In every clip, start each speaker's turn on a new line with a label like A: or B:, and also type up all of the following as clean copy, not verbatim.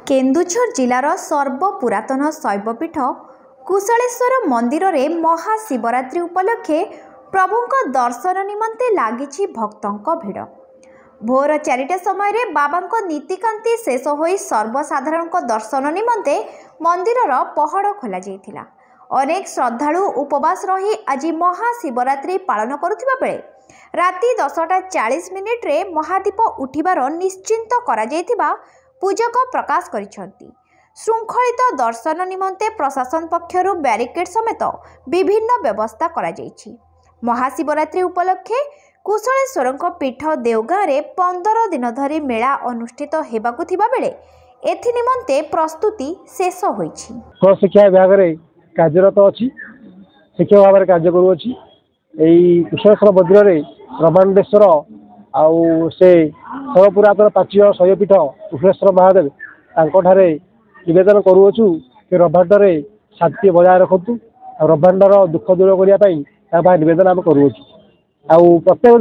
A: केन्दुझर जिलार सर्वपुरातन शैवपीठ कुशलेश्वर मंदिर रे महाशिवरात्रि उपलक्षे प्रभुंक दर्शन निमंते लागिछि भक्तंक भिड़। भोर 4टा समय रे बाबांक नीतिकांति शेष होई सर्वसाधारणक दर्शन निमंते मंदिरर पहड़ खोला जाइथिला। अनेक श्रद्धालु उपवास रही आज महाशिवरात्रि पालन करुथिबा बेले राति 10:40 रे महादीप उठिबार निश्चिंत करा जाइथिबा पूजक प्रकाश करिसेंती। श्रृंखलित दर्शन निमंते प्रशासन पक्षरु बैरिकेड समेत विभिन्न व्यवस्था करा जाइछि। महाशिवरात्रि उपलक्षे कुशलेश्वरक पीठ देवगाँ रे 15 दिन धरी मेला अनुष्ठित हेबाकु थिबा बेले एथि निमंते प्रस्तुति शेष होइछि।
B: शिक्षा विभाग रे कार्यरत अछि, शिक्षा भाव कार्य करू अछि। एई कुशलेश्वर मंदिर रे ब्रह्मांडेश्वर आउ से सर्वपुरातन प्राचीन शैवपीठ कुशलेश्वर महादेव तांकोठारे निवेदन करूछु कि ब्रह्मांडरे शांति बजाय रखतु। ब्रह्मांडर दुख दूर करने निवेदन आम करूछु। आउ प्रत्येक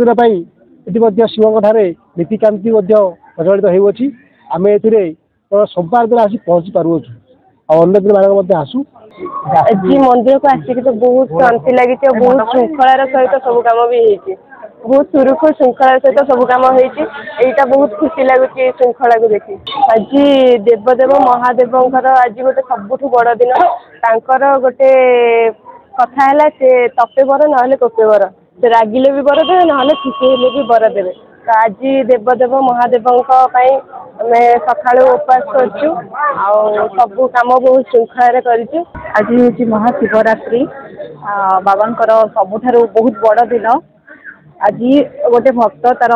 B: दिन ये शिवठारे नीतिकांति प्रचलित होउछि। आम ए सोमवार दिन आसी पहुँची पारुछु और अन्य दिन मानक आसू।
C: जी मंदिर को आसिक तो बहुत शांति लगी, बहुत श्रृंखलार सहित सब कम भी होती, बहुत सुरुखुर श्रृंखलार सहित सब कम होता। बहुत खुशी लगुच श्रृंखला को देखी। आज देवदेव महादेव आज गोटे सबुठ बड़ दिन। गोटे कथा है से तपे बर ना कोपे बर, से रागिले भी बर देवे ना खुशी हेले भी बर देवे। तो आज देवदेव महादेव सका उपास करछु सब कम बहुत श्रृंखला कर।
D: आज हूँ महाशिवरात्रि बाबांकर सबुठारु बहुत बड़ दिन। आज गोटे भक्त तार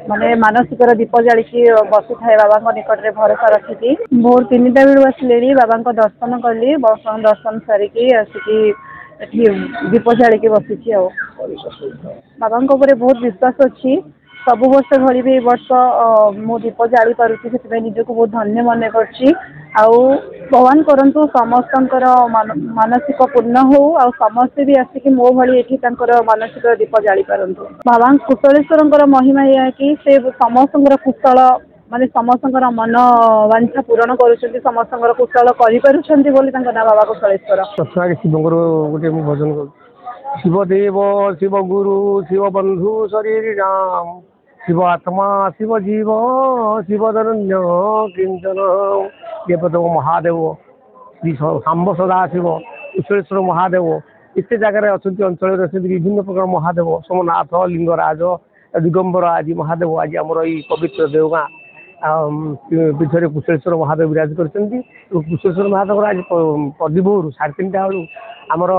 D: माने मानसिक दीप जाली बसी थाए बाबा निकट में भरोसा रखी। भोर 3टा बेलू आसिले बाबा दर्शन कली। दर्शन सारिकी आसिकी दीप जाली बसी। बाबा बहुत विश्वास अच्छी। सब वर्ष भरी भी वर्ष मो दीप जाली पारुछि, से निजको बहुत धन्य मन करछि। भगवान करंतु समस्तंकर मानसिक पूर्ण हो आ समस्ते भी आसिक मो भली एठी मानसिक दीप जाली पारंतु। भगवान कुशलेश्वरंकर महिमा है कि से समस्तंकर कुशल माने समस्तंकर मन वांछा पूरण करुछंती, समस्तंकर कुशल करि पारुछंती बोली तांका ना बाबा कुशलेश्वर।
B: सत्संग शिवंकर गोटे भजन कर शिवदेव शिव गुरु शिव बंधु शरीर राम शिव आत्मा शिव जीव शिवधरण्य किंचन देवदेव महादेव श्री सांब सदा शिव कुशलेश्वर महादेव इस जगह अच्छा अंचल विभिन्न प्रकार महादेव सोमनाथ लिंगराज दिगंबर आज महादेव आज आमर ये पवित्र देवगाँ पीठरे कुशलेश्वर महादेव विराज कर। कुशलेश्वर महादेव आज प्रदीपोर 3:30 बेलू आमर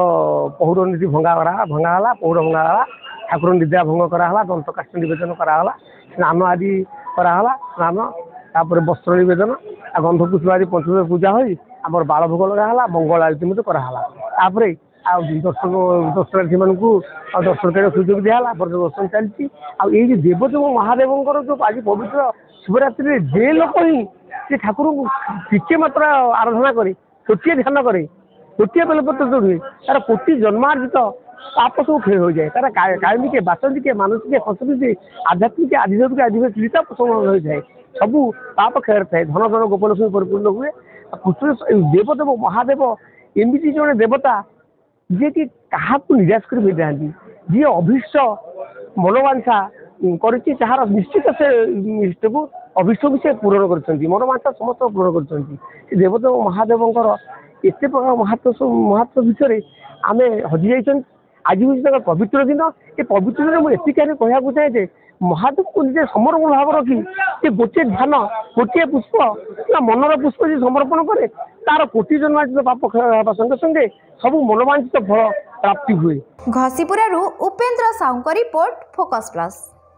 B: पहुर नीति भंगागला पहुर भंगागला ठाकुर निद्रा भंग कराला, दंत काष्ठ निवेदन कराला, स्नान आदि कराला, स्नान तापर वस्त्र निवेदन आ गंध पुष्प आदि पंचमी पूजा हो आमर बाल भोग लगाला, मंगल आरती मत कराला। तापर दर्शनार्थी मानक दर्शन करने सुजोग दिहला, दर्शन चलती। आई देवदेव महादेव जो आज पवित्र शिवरात्रि जे लोक ही से ठाकुर टिके मात्र आराधना करे, छोटे ध्यान करे, गोटे बेलपत्र जोड़े तार कोटि जन्मार्जित पाप सब क्षय हो जाए। तार कायमिक वास्तविक मानसिक संस्कृति आध्यात्मिक आध्यात्मिक आदिवासी प्रसन्न हो जाए। सबू पाप क्षय थाए, धन धन गोपलक्ष्मी परिपूर्ण हुए। देवदेव महादेव एमती जड़े देवता जी कि क्या निराश कर जी अभिष्ट मनोवांछा कर निश्चित से इष्ट को अभिष्ट भी से पूरण कर मनोवांछा समस्त पूरण कर। देवदेव महादेव एत प्रकार महत्व विषय आम हजि जाइछन। आज हूँ पवित्र दिन। ये पवित्र दिन मुझे कहना चाहे महादेव को निजे समर्पण भाव रखी गोटे ध्यान गोटे पुष्प मनर पुष्प जी समर्पण करे तार कोटि जन्मार्जित पाप क्षय संगे संगे सब मनोवांछित फल प्राप्ति हुए।
A: घसीपुरारू Upendra Sahu report, focus plus.